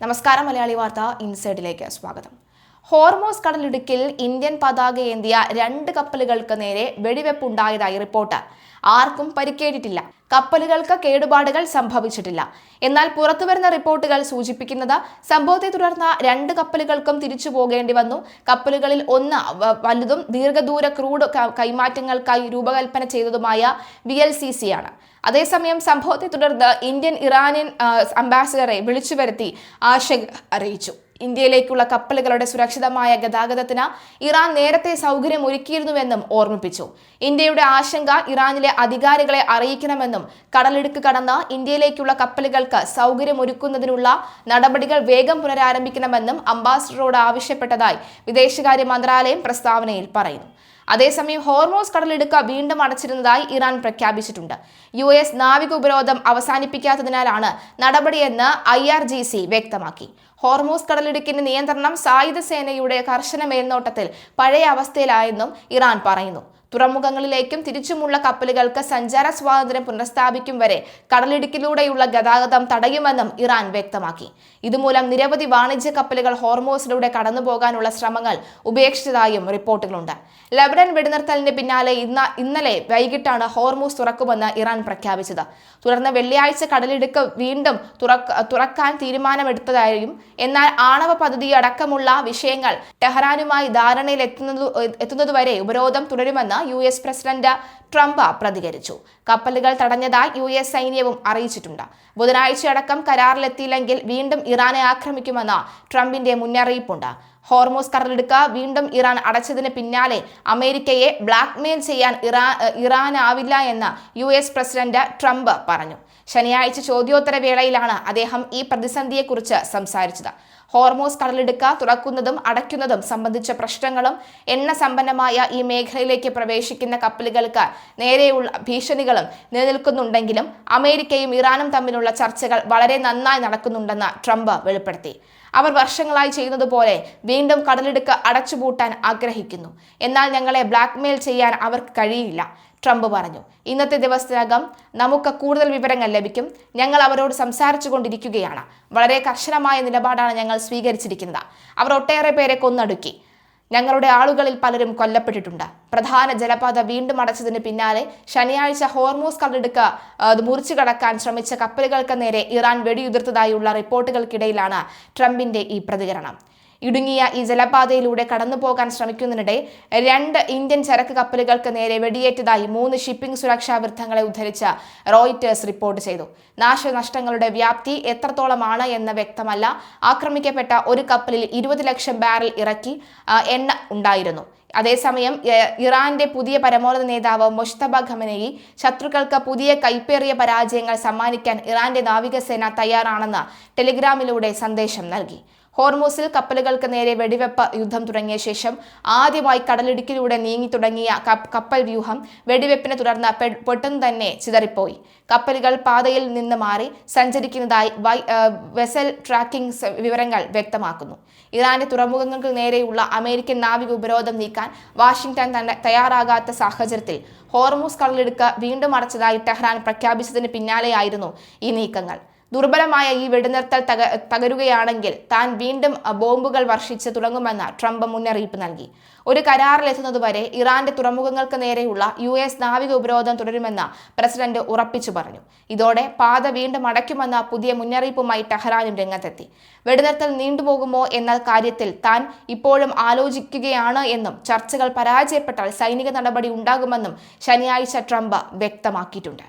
നമസ്കാരം, മലയാളി വാർത്ത ഇൻസൈഡിലേക്ക് സ്വാഗതം. ഹോർമോസ് കടലിടുക്കിൽ ഇന്ത്യൻ പതാകയേന്തിയ 2 കപ്പലുകൾക്ക് നേരെ വെടിവെപ്പുണ്ടായതായി റിപ്പോർട്ട്. ആർക്കും പരിക്കേറ്റിട്ടില്ല. കപ്പലുകൾക്ക് കേടുപാടുകൾ സംഭവിച്ചിട്ടില്ല. എന്നാൽ പുറത്തുവരുന്ന റിപ്പോർട്ടുകൾ സൂചിപ്പിക്കുന്നത് സംഭവത്തെ തുടർന്ന് 2 കപ്പലുകൾക്കും തിരിച്ചു പോകേണ്ടി വന്നു. കപ്പലുകളിൽ ഒന്ന് വലുതും ദീർഘദൂര ക്രൂഡ് കൈമാറ്റങ്ങൾക്കായി രൂപകൽപ്പന ചെയ്തതുമായ VLCC ആണ്. അതേസമയം സംഭവത്തെ തുടർന്ന് ഇറാനിയൻ അംബാസിഡറെ വിളിച്ചു വരുത്തി ആശങ്ക അറിയിച്ചു. ഇന്ത്യയിലേക്കുള്ള കപ്പലുകളുടെ സുരക്ഷിതമായ ഗതാഗതത്തിന് ഇറാൻ നേരത്തെ സൗകര്യമൊരുക്കിയിരുന്നുവെന്നും ഓർമ്മിപ്പിച്ചു. ഇന്ത്യയുടെ ആശങ്ക ഇറാനിലെ അധികാരികളെ അറിയിക്കണമെന്നും കടലിടുക്ക് കടന്ന് ഇന്ത്യയിലേക്കുള്ള കപ്പലുകൾക്ക് സൗകര്യമൊരുക്കുന്നതിനുള്ള നടപടികൾ വേഗം പുനരാരംഭിക്കണമെന്നും അംബാസിഡറോട് ആവശ്യപ്പെട്ടതായി വിദേശകാര്യ മന്ത്രാലയം പ്രസ്താവനയിൽ പറയുന്നു. അതേസമയം ഹോർമോസ് കടലിടുക്ക് വീണ്ടും അടച്ചിരുന്നതായി ഇറാൻ പ്രഖ്യാപിച്ചിട്ടുണ്ട്. US നാവിക ഉപരോധം അവസാനിപ്പിക്കാത്തതിനാലാണ് നടപടിയെന്ന് IRGC വ്യക്തമാക്കി. ഹോർമോസ് കടലിടുക്കിന്റെ നിയന്ത്രണം സായുധ സേനയുടെ കർശന മേൽനോട്ടത്തിൽ പഴയ അവസ്ഥയിലായെന്നും ഇറാൻ പറയുന്നു. തുറമുഖങ്ങളിലേക്കും തിരിച്ചുമുള്ള കപ്പലുകൾക്ക് സഞ്ചാര സ്വാതന്ത്ര്യം പുനഃസ്ഥാപിക്കും വരെ കടലിടുക്കിലൂടെയുള്ള ഗതാഗതം തടയുമെന്നും ഇറാൻ വ്യക്തമാക്കി. ഇതുമൂലം നിരവധി വാണിജ്യ കപ്പലുകൾ ഹോർമോസിലൂടെ കടന്നുപോകാനുള്ള ശ്രമങ്ങൾ ഉപേക്ഷിച്ചതായും റിപ്പോർട്ടുകളുണ്ട്. ലബനൻ വെടിനിർത്തലിന് പിന്നാലെ ഇന്നലെ വൈകിട്ടാണ് ഹോർമൂസ് തുറക്കുമെന്ന് ഇറാൻ പ്രഖ്യാപിച്ചത്. തുടർന്ന് വെള്ളിയാഴ്ച കടലിടുക്ക് വീണ്ടും തുറക്കാൻ തീരുമാനമെടുത്തതായും എന്നാൽ ആണവ പദ്ധതി അടക്കമുള്ള വിഷയങ്ങൾ ടെഹ്റാനുമായി ധാരണയിൽ എത്തുന്നതുവരെ ഉപരോധം തുടരുമെന്ന് US പ്രസിഡന്റ് ട്രംപ് പ്രതികരിച്ചു. കപ്പലുകൾ തടഞ്ഞതായി US സൈന്യവും അറിയിച്ചിട്ടുണ്ട്. ബുധനാഴ്ചയടക്കം കരാറിലെത്തിയില്ലെങ്കിൽ വീണ്ടും ഇറാനെ ആക്രമിക്കുമെന്ന് ട്രംപിന്റെ മുന്നറിയിപ്പുണ്ട്. ഹോർമോസ് കടലിടുക്ക് വീണ്ടും ഇറാൻ അടച്ചതിന് പിന്നാലെ അമേരിക്കയെ ബ്ലാക്ക്മെയിൽ ചെയ്യാൻ ഇറാനാവില്ല എന്ന് US പ്രസിഡന്റ് ട്രംപ് പറഞ്ഞു. ശനിയാഴ്ച ചോദ്യോത്തര വേളയിലാണ് അദ്ദേഹം ഈ പ്രതിസന്ധിയെക്കുറിച്ച് സംസാരിച്ചത്. ഹോർമോസ് കടലിടുക്ക് തുറക്കുന്നതും അടയ്ക്കുന്നതും സംബന്ധിച്ച പ്രശ്നങ്ങളും എണ്ണ സമ്പന്നമായ ഈ മേഖലയിലേക്ക് പ്രവേശിക്കുന്ന കപ്പലുകൾക്ക് നേരെയുള്ള ഭീഷണികളും നിലനിൽക്കുന്നുണ്ടെങ്കിലും അമേരിക്കയും ഇറാനും തമ്മിലുള്ള ചർച്ചകൾ വളരെ നന്നായി നടക്കുന്നുണ്ടെന്ന് ട്രംപ് വെളിപ്പെടുത്തി. അവർ വർഷങ്ങളായി ചെയ്യുന്നതുപോലെ വീണ്ടും കടലിടുക്ക് അടച്ചുപൂട്ടാൻ ആഗ്രഹിക്കുന്നു. എന്നാൽ ഞങ്ങളെ ബ്ലാക്ക്മെയിൽ ചെയ്യാൻ അവർക്ക് കഴിയില്ല, ട്രംപ് പറഞ്ഞു. ഇന്നത്തെ ദിവസത്തിനകം നമുക്ക് കൂടുതൽ വിവരങ്ങൾ ലഭിക്കും. ഞങ്ങൾ അവരോട് സംസാരിച്ചു കൊണ്ടിരിക്കുകയാണ്. വളരെ കർശനമായ നിലപാടാണ് ഞങ്ങൾ സ്വീകരിച്ചിരിക്കുന്നത്. അവർ ഒട്ടേറെ പേരെ കൊന്നൊടുക്കി. ഞങ്ങളുടെ ആളുകളിൽ പലരും കൊല്ലപ്പെട്ടിട്ടുണ്ട്. പ്രധാന ജലപാത വീണ്ടും അടച്ചതിന് പിന്നാലെ ശനിയാഴ്ച ഹോർമൂസ് കടലിടുക്ക് മുറിച്ചു കടക്കാൻ ശ്രമിച്ച കപ്പലുകൾക്ക് നേരെ ഇറാൻ വെടിയുതിർത്തതായുള്ള റിപ്പോർട്ടുകൾക്കിടയിലാണ് ട്രംപിന്റെ ഈ പ്രതികരണം. ഇടുങ്ങിയ ഈ ജലപാതയിലൂടെ കടന്നുപോകാൻ ശ്രമിക്കുന്നതിനിടെ 2 ഇന്ത്യൻ ചരക്ക് കപ്പലുകൾക്ക് നേരെ വെടിയേറ്റതായി 3 ഷിപ്പിംഗ് സുരക്ഷാ വൃത്തങ്ങളെ ഉദ്ധരിച്ച് റോയിറ്റേഴ്സ് റിപ്പോർട്ട് ചെയ്തു. നാശനഷ്ടങ്ങളുടെ വ്യാപ്തി എത്രത്തോളമാണ് എന്ന് വ്യക്തമല്ല. ആക്രമിക്കപ്പെട്ട ഒരു കപ്പലിൽ 20 ലക്ഷം ബാരൽ ഇറക്കി എണ്ണ ഉണ്ടായിരുന്നു. അതേസമയം ഇറാന്റെ പുതിയ പരമോന്നത നേതാവ് മുജ്തബ ഖമനേയി ശത്രുക്കൾക്ക് പുതിയ കൈപ്പേറിയ പരാജയങ്ങൾ സമ്മാനിക്കാൻ ഇറാന്റെ നാവികസേന തയ്യാറാണെന്ന് ടെലിഗ്രാമിലൂടെ സന്ദേശം നൽകി. ഹോർമൂസിൽ കപ്പലുകൾക്ക് നേരെ വെടിവെപ്പ് യുദ്ധം തുടങ്ങിയ ശേഷം ആദ്യമായി കടലിടുക്കിലൂടെ നീങ്ങി തുടങ്ങിയ കപ്പൽ വ്യൂഹം വെടിവെപ്പിനെ തുടർന്ന് പെട്ടെന്ന് തന്നെ ചിതറിപ്പോയി. കപ്പലുകൾ പാതയിൽ നിന്ന് മാറി സഞ്ചരിക്കുന്നതായി വെസൽ ട്രാക്കിംഗ് വിവരങ്ങൾ വ്യക്തമാക്കുന്നു. ഇറാന്റെ തുറമുഖങ്ങൾക്ക് നേരെയുള്ള അമേരിക്കൻ നാവിക ഉപരോധം നീക്കാൻ വാഷിംഗ്ടൺ തയ്യാറാകാത്ത സാഹചര്യത്തിൽ ഹോർമൂസ് കടലിടുക്ക് വീണ്ടും അടച്ചതായി ടെഹ്റാൻ പ്രഖ്യാപിച്ചതിന് പിന്നാലെയായിരുന്നു ഈ നീക്കങ്ങൾ. ദുർബലമായ ഈ വെടിനിർത്തൽ തകരുകയാണെങ്കിൽ താൻ വീണ്ടും ബോംബുകൾ വർഷിച്ച് തുടങ്ങുമെന്ന് ട്രംപ് മുന്നറിയിപ്പ് നൽകി. ഒരു കരാറിലെത്തുന്നതുവരെ ഇറാന്റെ തുറമുഖങ്ങൾക്ക് നേരെയുള്ള US നാവിക ഉപരോധം തുടരുമെന്ന് പ്രസിഡന്റ് ഉറപ്പിച്ചു പറഞ്ഞു. ഇതോടെ പാത വീണ്ടും അടയ്ക്കുമെന്ന പുതിയ മുന്നറിയിപ്പുമായി ടെഹ്റാനും രംഗത്തെത്തി. വെടിനിർത്തൽ നീണ്ടുപോകുമോ എന്ന കാര്യത്തിൽ താൻ ഇപ്പോഴും ആലോചിക്കുകയാണ് എന്നും ചർച്ചകൾ പരാജയപ്പെട്ടാൽ സൈനിക നടപടി ഉണ്ടാകുമെന്നും ശനിയാഴ്ച ട്രംപ് വ്യക്തമാക്കിയിട്ടുണ്ട്.